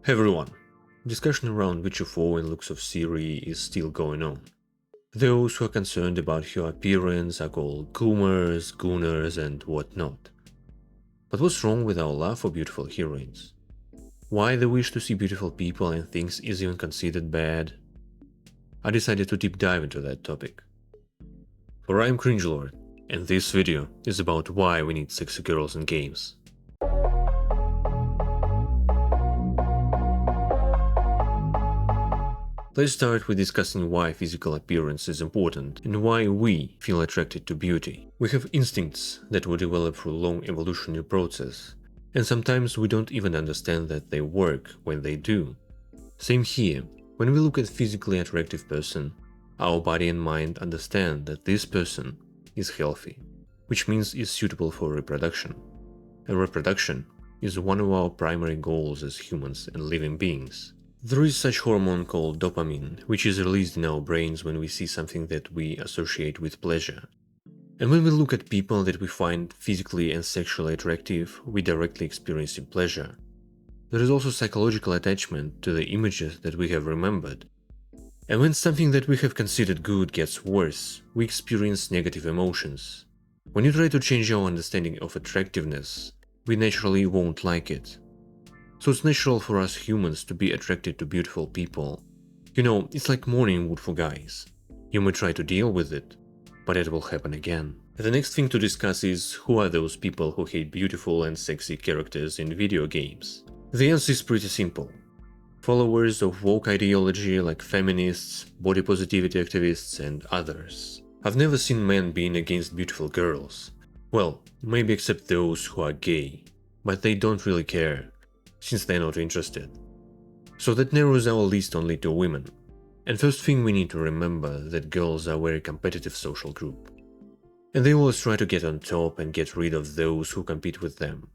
Hey everyone! Discussion around which of Owen looks of Siri is still going on. Those who are concerned about her appearance are called goomers, gooners, and whatnot. But what's wrong with our love for beautiful heroines? Why the wish to see beautiful people and things is even considered bad? I decided to deep dive into that topic. For I'm Cringelord, and this video is about why we need sexy girls in games. Let's start with discussing why physical appearance is important and why we feel attracted to beauty. We have instincts that we develop through a long evolutionary process, and sometimes we don't even understand that they work when they do. Same here, when we look at a physically attractive person, our body and mind understand that this person is healthy, which means is suitable for reproduction. And reproduction is one of our primary goals as humans and living beings. There is such hormone called dopamine, which is released in our brains when we see something that we associate with pleasure. And when we look at people that we find physically and sexually attractive, we directly experience pleasure. There is also psychological attachment to the images that we have remembered. And when something that we have considered good gets worse, we experience negative emotions. When you try to change our understanding of attractiveness, we naturally won't like it. So it's natural for us humans to be attracted to beautiful people. You know, it's like morning wood for guys. You may try to deal with it, but it will happen again. The next thing to discuss is who are those people who hate beautiful and sexy characters in video games. The answer is pretty simple. Followers of woke ideology like feminists, body positivity activists, and others. I've never seen men being against beautiful girls. Well, maybe except those who are gay, but they don't really care, since they're not interested. So that narrows our list only to women. And first thing we need to remember that girls are a very competitive social group. And they always try to get on top and get rid of those who compete with them.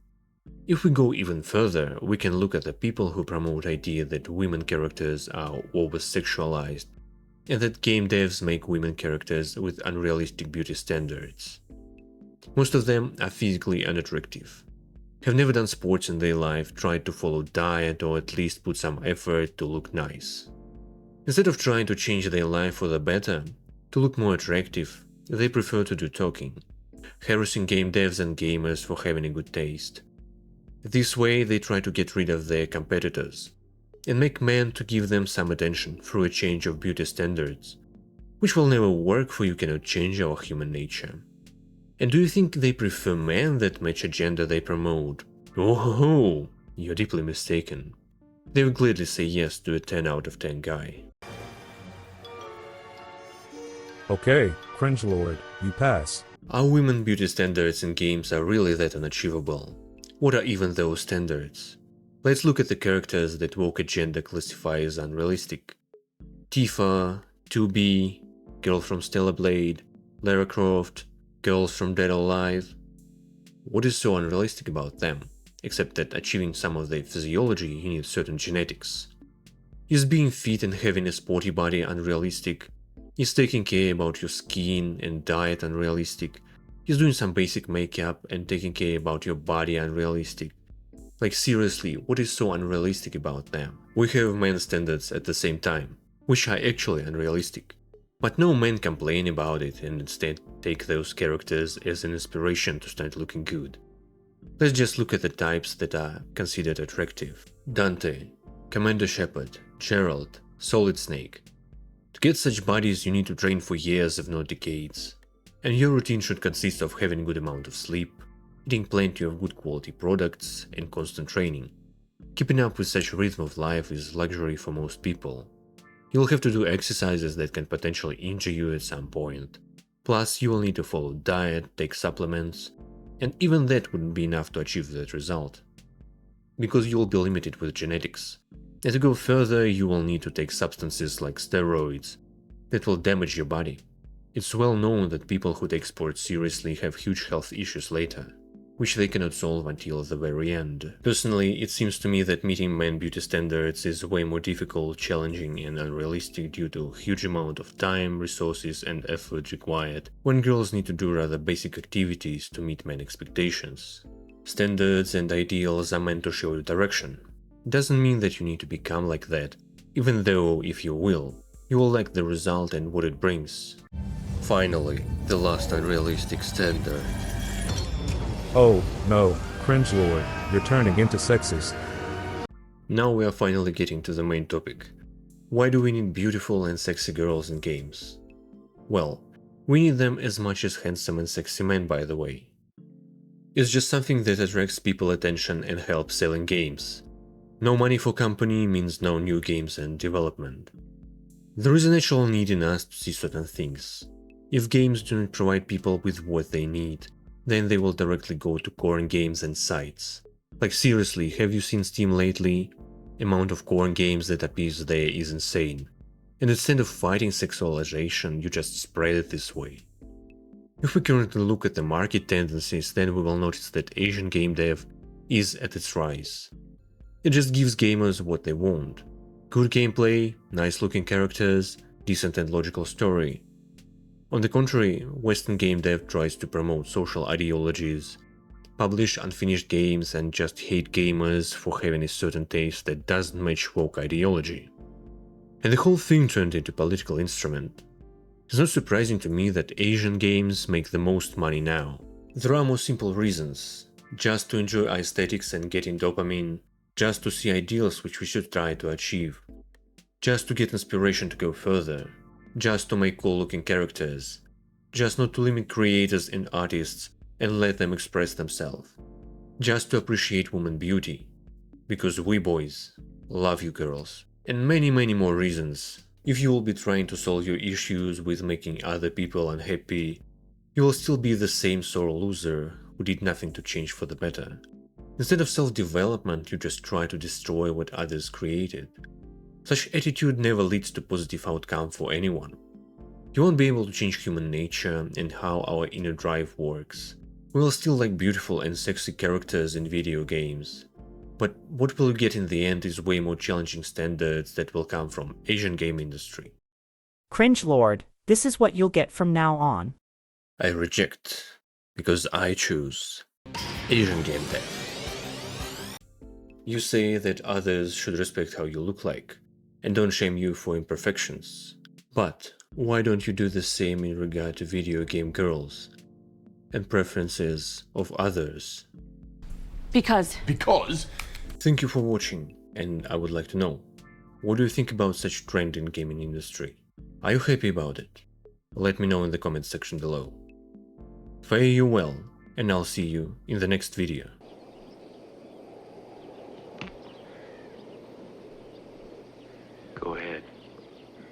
If we go even further, we can look at the people who promote the idea that women characters are over-sexualized and that game devs make women characters with unrealistic beauty standards. Most of them are physically unattractive, have never done sports in their life, tried to follow diet or at least put some effort to look nice. Instead of trying to change their life for the better, to look more attractive, they prefer to do talking, harassing game devs and gamers for having a good taste. This way they try to get rid of their competitors and make men to give them some attention through a change of beauty standards, which will never work, for you cannot change our human nature. And do you think they prefer men that match a gender they promote? Oh, you're deeply mistaken. They would gladly say yes to a 10 out of 10 guy. Okay, Cringelord, you pass. Are women beauty standards in games are really that unachievable? What are even those standards? Let's look at the characters that woke agenda classify as unrealistic. Tifa, 2B, Girl from Stellar Blade, Lara Croft, Girls from Dead or Alive. What is so unrealistic about them, except that achieving some of their physiology you need certain genetics? Is being fit and having a sporty body unrealistic? Is taking care about your skin and diet unrealistic? Is doing some basic makeup and taking care about your body unrealistic? Like seriously, what is so unrealistic about them? We have men standards at the same time, which are actually unrealistic. But no men complain about it and instead take those characters as an inspiration to start looking good. Let's just look at the types that are considered attractive. Dante, Commander Shepard, Gerald, Solid Snake. To get such bodies you need to train for years if not decades. And your routine should consist of having a good amount of sleep, eating plenty of good quality products, and constant training. Keeping up with such a rhythm of life is luxury for most people. You'll have to do exercises that can potentially injure you at some point. Plus, you will need to follow diet, take supplements, and even that wouldn't be enough to achieve that result, because you will be limited with genetics. And to go further, you will need to take substances like steroids that will damage your body. It's well known that people who take sports seriously have huge health issues later, which they cannot solve until the very end. Personally, it seems to me that meeting men beauty standards is way more difficult, challenging, and unrealistic due to a huge amount of time, resources, and effort required when girls need to do rather basic activities to meet men expectations. Standards and ideals are meant to show you direction, Doesn't mean that you need to become like that, even though, if you will like the result and what it brings. Finally, the last unrealistic standard. Oh, no, Cringelord, you're turning into sexist. Now we are finally getting to the main topic. Why do we need beautiful and sexy girls in games? Well, we need them as much as handsome and sexy men, by the way. It's just something that attracts people's attention and helps selling games. No money for company means no new games and development. There is a natural need in us to see certain things. If games do not provide people with what they need, then they will directly go to corn games and sites. Like seriously, have you seen Steam lately? Amount of corn games that appears there is insane. And instead of fighting sexualization, you just spread it this way. If we currently look at the market tendencies, then we will notice that Asian game dev is at its rise. It just gives gamers what they want. Good gameplay, nice looking characters, decent and logical story. On the contrary, Western game dev tries to promote social ideologies, publish unfinished games and just hate gamers for having a certain taste that doesn't match woke ideology. And the whole thing turned into a political instrument. It's not surprising to me that Asian games make the most money now. There are more simple reasons. Just to enjoy aesthetics and getting dopamine, just to see ideals which we should try to achieve, just to get inspiration to go further, just to make cool looking characters, just not to limit creators and artists and let them express themselves, just to appreciate woman beauty, because we boys love you girls, and many more reasons. If you will be trying to solve your issues with making other people unhappy, you will still be the same sore loser who did nothing to change for the better. Instead of self-development, you just try to destroy what others created. Such attitude never leads to positive outcome for anyone. You won't be able to change human nature and how our inner drive works. We will still like beautiful and sexy characters in video games. But what will you get in the end is way more challenging standards that will come from Asian game industry. Cringelord, this is what you'll get from now on. I reject, because I choose Asian game dev. You say that others should respect how you look like, and don't shame you for imperfections. But why don't you do the same in regard to video game girls and preferences of others? Because? Thank you for watching, and I would like to know, what do you think about such trend in gaming industry? Are you happy about it? Let me know in the comments section below. Fare you well, and I'll see you in the next video.